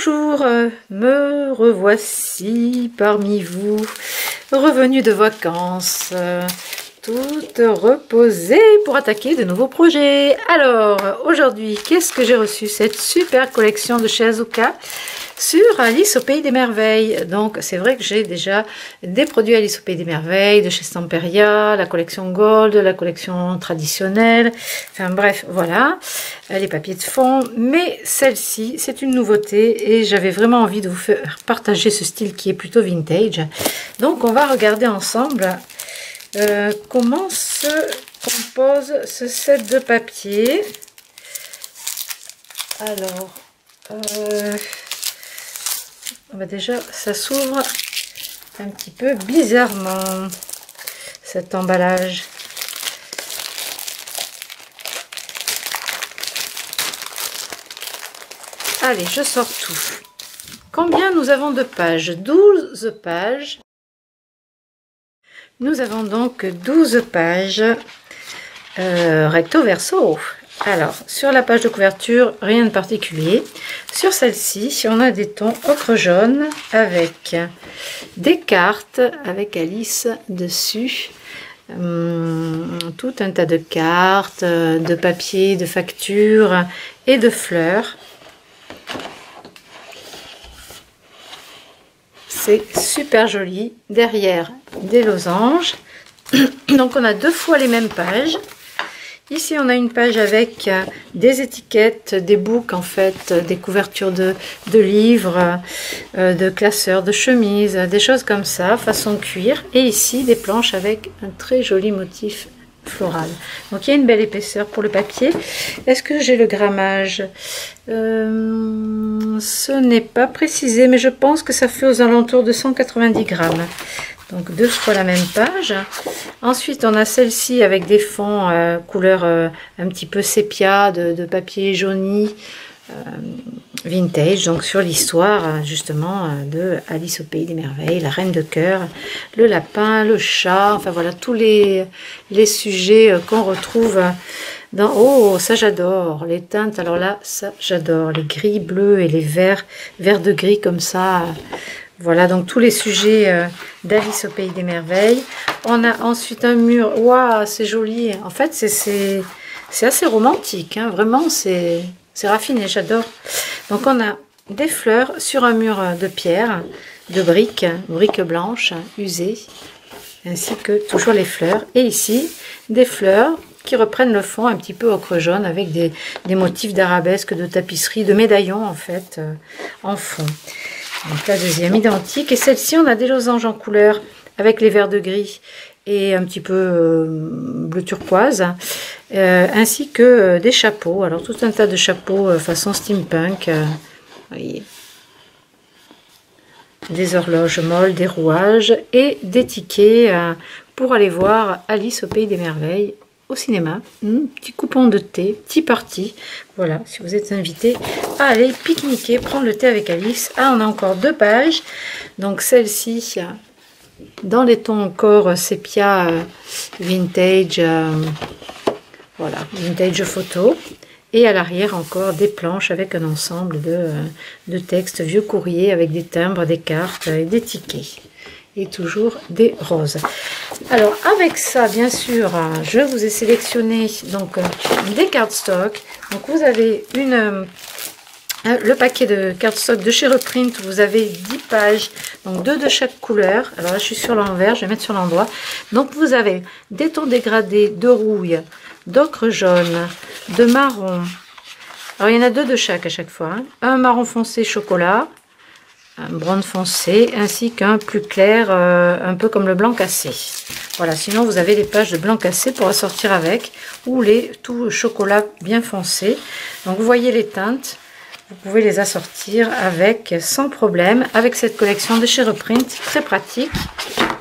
Bonjour, me revoici parmi vous, revenu de vacances, toute reposée pour attaquer de nouveaux projets. Alors, aujourd'hui, qu'est-ce que j'ai reçu? Cette super collection de chez Azuka sur Alice au Pays des Merveilles. Donc, c'est vrai que j'ai déjà des produits Alice au Pays des Merveilles, de chez Stamperia, la collection Gold, la collection traditionnelle. Enfin bref, voilà, les papiers de fond. Mais celle-ci, c'est une nouveauté et j'avais vraiment envie de vous faire partager ce style qui est plutôt vintage. Donc, on va regarder ensemble comment se compose ce set de papier. Alors, déjà, ça s'ouvre un petit peu bizarrement, cet emballage. Allez, je sors tout. Combien nous avons de pages? 12 pages. Nous avons donc 12 pages recto verso. Alors, sur la page de couverture, rien de particulier. Sur celle-ci, on a des tons ocre jaune avec des cartes avec Alice dessus. Tout un tas de cartes, de papier, de factures et de fleurs. C'est super joli. Derrière, des losanges. Donc, on a deux fois les mêmes pages. Ici, on a une page avec des étiquettes, des books en fait, des couvertures de livres, de classeurs, de chemises, des choses comme ça, façon cuir. Et ici, des planches avec un très joli motif floral. Donc, il y a une belle épaisseur pour le papier. Est-ce que j'ai le grammage? Ce n'est pas précisé, mais je pense que ça fait aux alentours de 190 grammes. Donc deux fois la même page. Ensuite, on a celle-ci avec des fonds couleur un petit peu sépia, de papier jauni, vintage. Donc sur l'histoire justement de Alice au Pays des Merveilles, la Reine de Cœur, le lapin, le chat. Enfin voilà, tous les sujets qu'on retrouve dans... Oh, ça j'adore. Les teintes, alors là, ça j'adore. Les gris bleus et les verts de gris comme ça. Voilà, donc tous les sujets d'Alice au Pays des Merveilles. On a ensuite un mur. Waouh, c'est joli. En fait, c'est assez romantique. Hein. Vraiment, c'est raffiné, j'adore. Donc, on a des fleurs sur un mur de pierre, de briques blanches usées, ainsi que toujours les fleurs. Et ici, des fleurs qui reprennent le fond un petit peu ocre jaune avec des motifs d'arabesque, de tapisserie, de médaillons en fait, en fond. Donc la deuxième identique, et celle-ci on a des losanges en couleur avec les verts de gris et un petit peu bleu turquoise, ainsi que des chapeaux. Alors tout un tas de chapeaux façon steampunk, voyez, des horloges molles, des rouages et des tickets pour aller voir Alice au Pays des Merveilles au cinéma. Petit coupon de thé, petit parti. Voilà, si vous êtes invité à aller pique-niquer, prendre le thé avec Alice. Ah, on a encore deux pages. Donc celle-ci, dans les tons encore sépia, vintage, voilà, vintage photo. Et à l'arrière encore des planches avec un ensemble de textes vieux courriers avec des timbres, des cartes et des tickets. Et toujours des roses. Alors avec ça, bien sûr, je vous ai sélectionné donc des cardstock. Donc vous avez le paquet de cardstock de chez Reprint. Vous avez 10 pages, donc 2 de chaque couleur. Alors là, je suis sur l'envers, je vais mettre sur l'endroit. Donc vous avez des tons dégradés de rouille, d'ocre jaune, de marron. Alors il y en a 2 de chaque à chaque fois. Hein. Un marron foncé chocolat, un brun foncé, ainsi qu'un plus clair, un peu comme le blanc cassé. Voilà, sinon vous avez les pages de blanc cassé pour assortir avec, ou les tout chocolat bien foncé. Donc vous voyez les teintes, vous pouvez les assortir avec sans problème, avec cette collection de chez Reprint, très pratique.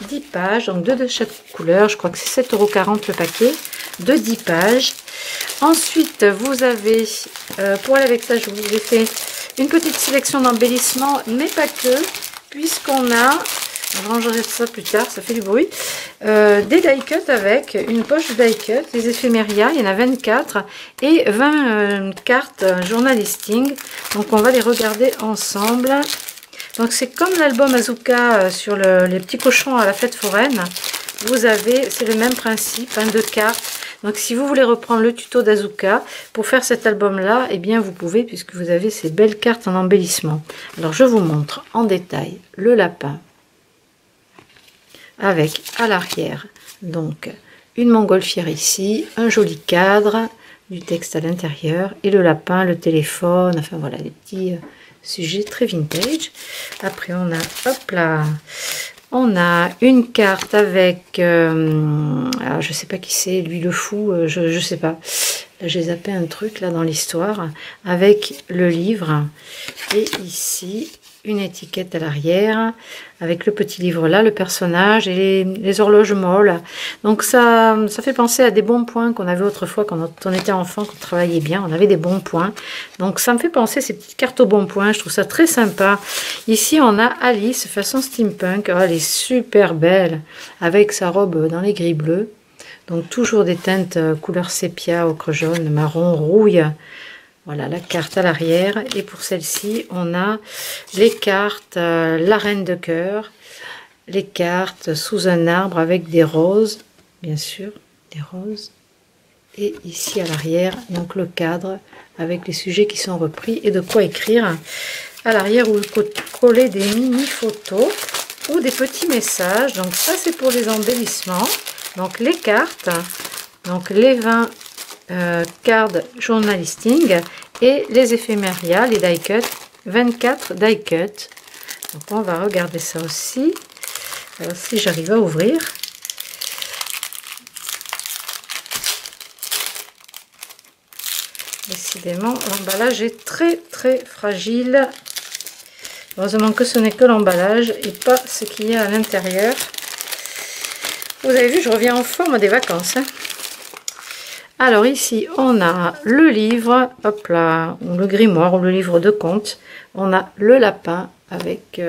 10 pages, donc 2 de chaque couleur, je crois que c'est 7,40 € le paquet, de 10 pages. Ensuite, vous avez, pour aller avec ça, je vous ai fait une petite sélection d'embellissements, mais pas que, puisqu'on a Je rangerai ça plus tard, ça fait du bruit. Des die cut avec une poche de die cut, des éphéméria, il y en a 24 et 20 cartes journal listing. Donc on va les regarder ensemble. Donc c'est comme l'album Azuka sur les petits cochons à la fête foraine. Vous avez, c'est le même principe, hein, de cartes. Donc si vous voulez reprendre le tuto d'Azuka pour faire cet album là, eh bien vous pouvez, puisque vous avez ces belles cartes en embellissement. Alors je vous montre en détail le lapin avec à l'arrière donc une montgolfière ici, un joli cadre, du texte à l'intérieur et le lapin, le téléphone, enfin voilà les petits sujets très vintage. Après on a, hop là, on a une carte avec, alors je sais pas qui c'est, lui le fou, je sais pas. Là, j'ai zappé un truc là dans l'histoire avec le livre. Et ici, une étiquette à l'arrière avec le petit livre là, le personnage et les horloges molles. Donc ça fait penser à des bons points qu'on avait autrefois quand on était enfant, qu'on travaillait bien, on avait des bons points. Donc ça me fait penser ces petites cartes aux bons points, je trouve ça très sympa. Ici on a Alice façon steampunk, oh, elle est super belle avec sa robe dans les gris bleus. Donc toujours des teintes couleur sépia, ocre jaune, marron, rouille. Voilà la carte à l'arrière. Et pour celle-ci, on a les cartes la reine de cœur, les cartes sous un arbre avec des roses, bien sûr, des roses. Et ici à l'arrière, donc le cadre avec les sujets qui sont repris et de quoi écrire. À l'arrière, où il faut coller des mini photos ou des petits messages. Donc ça, c'est pour les embellissements. Donc les cartes, donc les 20 cards journal listing et les éphéméria, les die cut, 24 die cut. Donc on va regarder ça aussi. Alors si j'arrive à ouvrir. Décidément, l'emballage est très très fragile. Heureusement que ce n'est que l'emballage et pas ce qu'il y a à l'intérieur. Vous avez vu, je reviens en forme des vacances. Hein. Alors ici, on a le livre, hop là, ou le grimoire, ou le livre de contes. On a le lapin avec,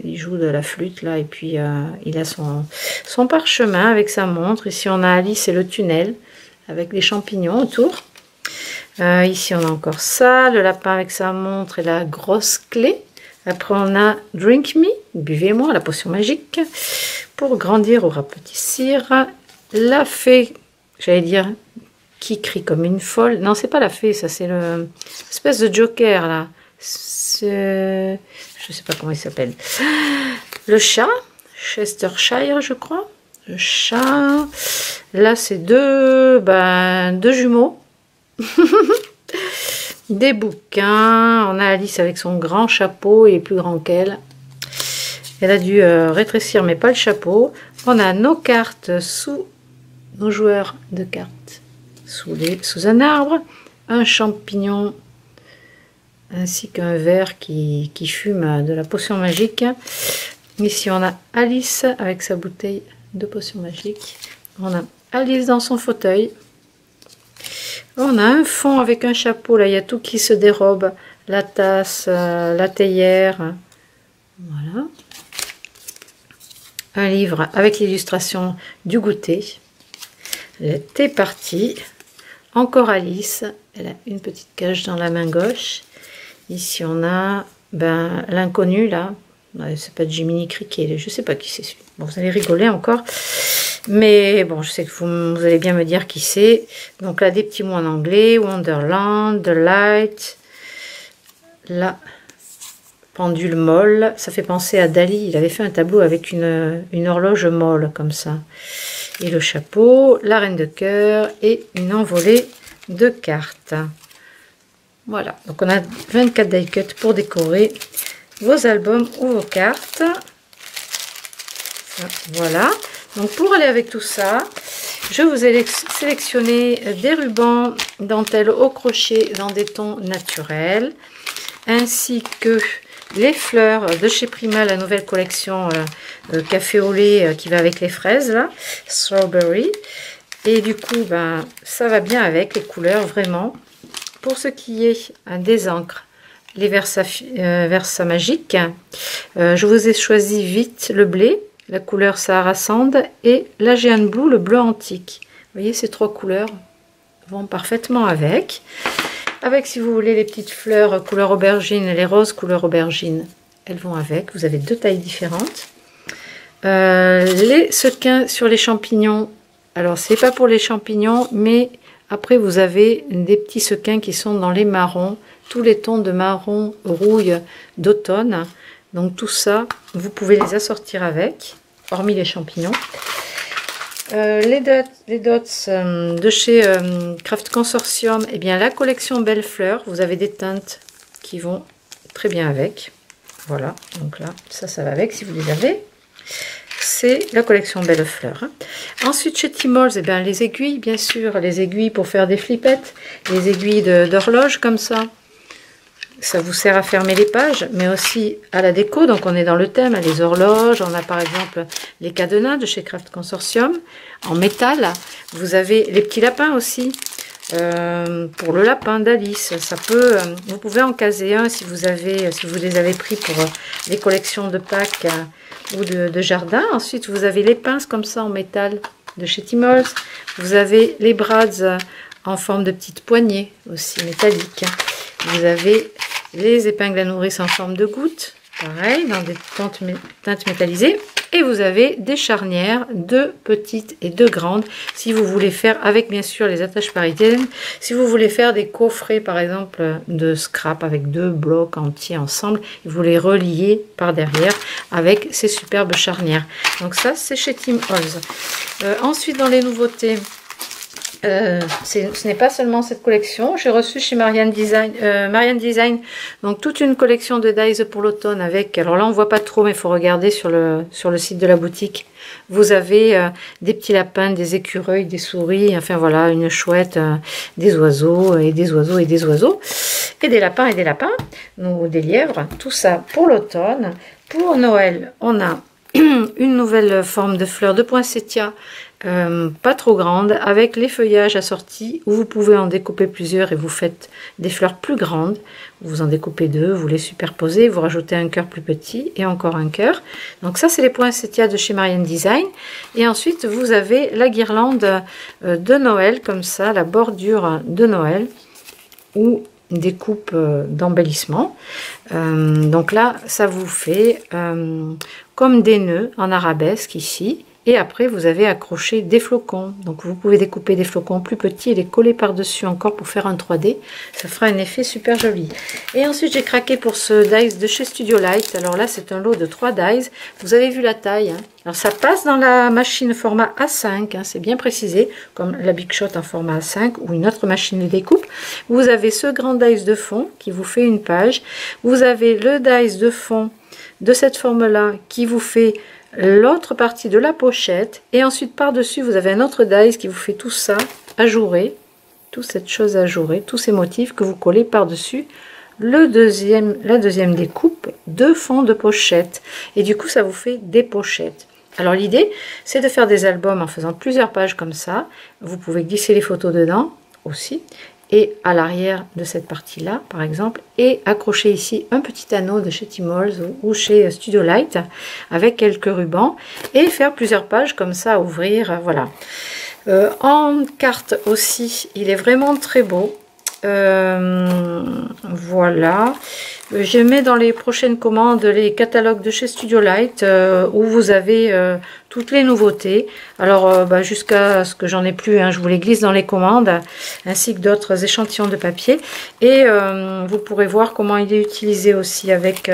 il joue de la flûte là, et puis il a son parchemin avec sa montre. Ici, on a Alice et le tunnel, avec les champignons autour. Ici, on a encore ça, le lapin avec sa montre et la grosse clé. Après, on a Drink Me, buvez-moi, la potion magique, pour grandir ou rapetissir. La fée, j'allais dire, qui crie comme une folle. Non, c'est pas la fée, ça, c'est l'espèce de joker, là. Je sais pas comment il s'appelle. Le chat, Chestershire, je crois. Le chat. Là, c'est deux jumeaux. Des bouquins, on a Alice avec son grand chapeau et plus grand qu'elle. Elle a dû rétrécir mais pas le chapeau. On a nos cartes sous nos joueurs de cartes sous un arbre, un champignon ainsi qu'un verre qui fume de la potion magique. Ici on a Alice avec sa bouteille de potion magique. On a Alice dans son fauteuil. On a un fond avec un chapeau, là il y a tout qui se dérobe, la tasse, la théière, voilà. Un livre avec l'illustration du goûter, le thé parti, encore Alice, elle a une petite cage dans la main gauche. Ici on a l'inconnu là, c'est pas Jiminy Cricket, je sais pas qui c'est celui. Bon, vous allez rigoler encore. Mais bon, je sais que vous allez bien me dire qui c'est. Donc là, des petits mots en anglais. Wonderland, The Light. La pendule molle. Ça fait penser à Dali. Il avait fait un tableau avec une horloge molle comme ça. Et le chapeau, la reine de cœur et une envolée de cartes. Voilà. Donc on a 24 die cut pour décorer vos albums ou vos cartes. Voilà. Donc pour aller avec tout ça, je vous ai sélectionné des rubans dentelle au crochet dans des tons naturels, ainsi que les fleurs de chez Prima, la nouvelle collection café au lait qui va avec les fraises, là, strawberry. Et du coup, ça va bien avec les couleurs, vraiment. Pour ce qui est des encres, les Versa Magique. Je vous ai choisi Vite le blé, la couleur Sahara Sand, et la Giant Blue, le bleu antique. Vous voyez, ces trois couleurs vont parfaitement avec. Avec, si vous voulez, les petites fleurs couleur aubergine et les roses couleur aubergine, elles vont avec. Vous avez deux tailles différentes. Les sequins sur les champignons. Alors, c'est pas pour les champignons, mais après, vous avez des petits sequins qui sont dans les marrons, tous les tons de marron rouille d'automne. Donc, tout ça, vous pouvez les assortir avec, hormis les champignons. Les dots de chez Craft Consortium, eh bien la collection Belle Fleur, vous avez des teintes qui vont très bien avec. Voilà, donc là, ça va avec si vous les avez. C'est la collection Belle Fleur. Ensuite, chez Tmall, eh bien, les aiguilles, bien sûr, les aiguilles pour faire des flippettes, les aiguilles d'horloge comme ça. Ça vous sert à fermer les pages, mais aussi à la déco. Donc, on est dans le thème, les horloges. On a par exemple les cadenas de chez Craft Consortium en métal. Vous avez les petits lapins aussi. Pour le lapin d'Alice, ça peut. Vous pouvez en caser un si vous les avez pris pour les collections de Pâques ou de jardin. Ensuite, vous avez les pinces comme ça en métal de chez Tmall. Vous avez les brads en forme de petites poignées aussi métalliques. Vous avez les épingles à nourrice en forme de gouttes, pareil, dans des teintes métallisées. Et vous avez des charnières, deux petites et deux grandes, si vous voulez faire, avec bien sûr les attaches parisiennes, si vous voulez faire des coffrets, par exemple, de scrap avec deux blocs entiers ensemble, et vous les reliez par derrière avec ces superbes charnières. Donc ça, c'est chez Tim Holtz. Ensuite, dans les nouveautés, ce n'est pas seulement cette collection. J'ai reçu chez Marianne Design donc toute une collection de dies pour l'automne avec, alors là on voit pas trop mais il faut regarder sur le site de la boutique. Vous avez des petits lapins, des écureuils, des souris, enfin voilà, une chouette, des oiseaux et des oiseaux et des oiseaux, et des lapins, ou des lièvres, tout ça pour l'automne. Pour Noël, on a une nouvelle forme de fleurs de poinsettia, pas trop grande, avec les feuillages assortis, où vous pouvez en découper plusieurs et vous faites des fleurs plus grandes. Vous en découpez deux, vous les superposez, vous rajoutez un cœur plus petit et encore un cœur. Donc ça, c'est les poinsettias de chez Marianne Design. Et ensuite, vous avez la guirlande de Noël, comme ça, la bordure de Noël, ou des coupes d'embellissement. Donc là, ça vous fait comme des nœuds en arabesque ici. Et après, vous avez accroché des flocons. Donc, vous pouvez découper des flocons plus petits et les coller par-dessus encore pour faire un 3D. Ça fera un effet super joli. Et ensuite, j'ai craqué pour ce dies de chez Studio Light. Alors là, c'est un lot de 3 dies. Vous avez vu la taille. Hein. Alors, ça passe dans la machine format A5. Hein, c'est bien précisé, comme la Big Shot en format A5 ou une autre machine de découpe. Vous avez ce grand dies de fond qui vous fait une page. Vous avez le dies de fond de cette forme-là qui vous fait l'autre partie de la pochette, et ensuite par-dessus vous avez un autre dies qui vous fait tout ça ajouré, toute cette chose ajourée, tous ces motifs que vous collez par-dessus la deuxième découpe de fond de pochette, et du coup ça vous fait des pochettes. Alors l'idée c'est de faire des albums en faisant plusieurs pages comme ça. Vous pouvez glisser les photos dedans aussi, et à l'arrière de cette partie là par exemple, et accrocher ici un petit anneau de chez Tmall ou chez Studio Light avec quelques rubans, et faire plusieurs pages comme ça à ouvrir. Voilà. En carte aussi, il est vraiment très beau. Voilà, je mets dans les prochaines commandes les catalogues de chez Studio Light où vous avez toutes les nouveautés. Alors jusqu'à ce que j'en ai plus, hein, je vous les glisse dans les commandes, ainsi que d'autres échantillons de papier, et vous pourrez voir comment il est utilisé aussi avec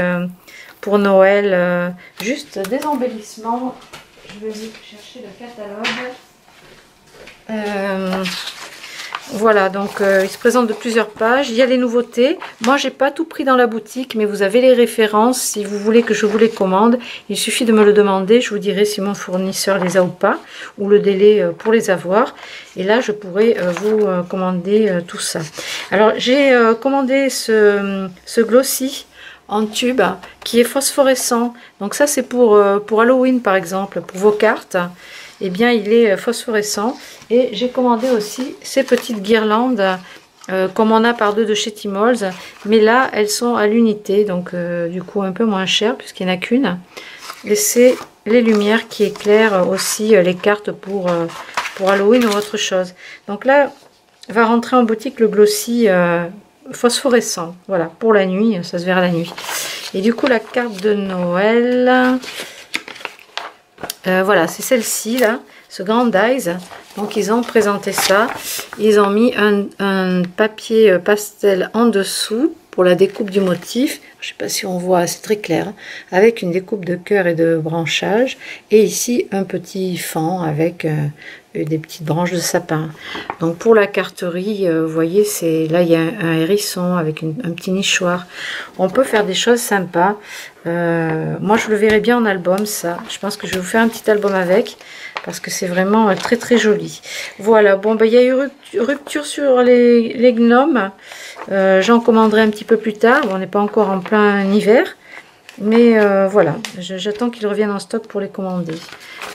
pour Noël, juste des embellissements. Je vais chercher le catalogue. Voilà, donc il se présente de plusieurs pages. Il y a les nouveautés. Moi, j'ai pas tout pris dans la boutique, mais vous avez les références. Si vous voulez que je vous les commande, il suffit de me le demander. Je vous dirai si mon fournisseur les a ou pas, ou le délai pour les avoir. Et là, je pourrai vous commander tout ça. Alors, j'ai commandé ce glossy en tube qui est phosphorescent. Donc ça, c'est pour Halloween, par exemple, pour vos cartes. Eh bien, il est phosphorescent. Et j'ai commandé aussi ces petites guirlandes comme on a par deux de chez Tmall, mais là elles sont à l'unité, donc du coup un peu moins cher puisqu'il n'y en a qu'une. Et c'est les lumières qui éclairent aussi les cartes pour Halloween ou autre chose. Donc là va rentrer en boutique le glossy phosphorescent, voilà, pour la nuit, ça se verra la nuit. Et du coup la carte de Noël, voilà, c'est celle-ci là, ce Grand Eyes. Donc ils ont présenté ça, ils ont mis un papier pastel en dessous pour la découpe du motif. Je sais pas si on voit, c'est très clair, hein, avec une découpe de cœur et de branchage, et ici un petit fend avec des petites branches de sapin. Donc pour la carterie, vous voyez, c'est là il y a un hérisson avec un petit nichoir. On peut faire des choses sympas. Moi je le verrais bien en album, ça. Je pense que je vais vous faire un petit album avec, parce que c'est vraiment très très joli. Voilà, bon ben il y a eu rupture sur les gnomes. J'en commanderai un petit peu plus tard. Bon, on n'est pas encore en plein hiver, mais voilà, j'attends qu'ils reviennent en stock pour les commander.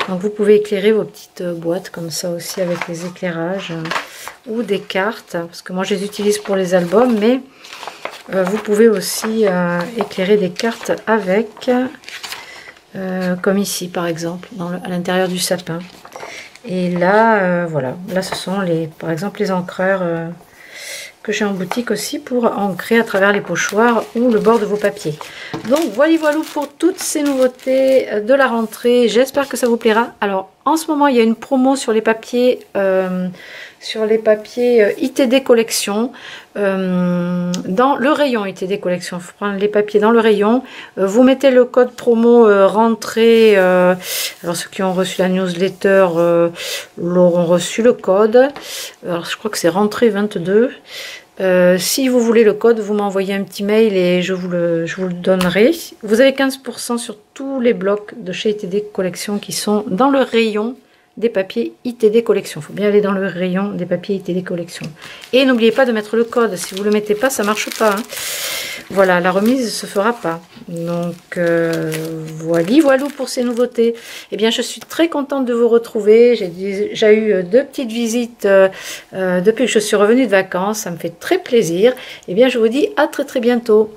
Donc vous pouvez éclairer vos petites boîtes comme ça aussi avec les éclairages ou des cartes, parce que moi je les utilise pour les albums, mais vous pouvez aussi éclairer des cartes avec, comme ici par exemple, à l'intérieur du sapin. Et là, voilà, là ce sont par exemple les encreurs que j'ai en boutique aussi pour ancrer à travers les pochoirs ou le bord de vos papiers. Donc voilà pour toutes ces nouveautés de la rentrée. J'espère que ça vous plaira. Alors en ce moment il y a une promo sur les papiers ITD collection, dans le rayon ITD collection. Il faut prendre les papiers dans le rayon, vous mettez le code promo rentrée. Alors ceux qui ont reçu la newsletter l'auront reçu le code. Alors je crois que c'est rentrée 22. Si vous voulez le code, vous m'envoyez un petit mail et je vous le donnerai. Vous avez 15% sur tous les blocs de chez ITD collection qui sont dans le rayon des papiers ITD collection. Il faut bien aller dans le rayon des papiers ITD collection. Et n'oubliez pas de mettre le code. Si vous ne le mettez pas, ça ne marche pas, hein. Voilà, la remise ne se fera pas. Donc, voilà pour ces nouveautés. Eh bien, je suis très contente de vous retrouver. J'ai déjà eu 2 petites visites depuis que je suis revenue de vacances. Ça me fait très plaisir. Eh bien, je vous dis à très très bientôt.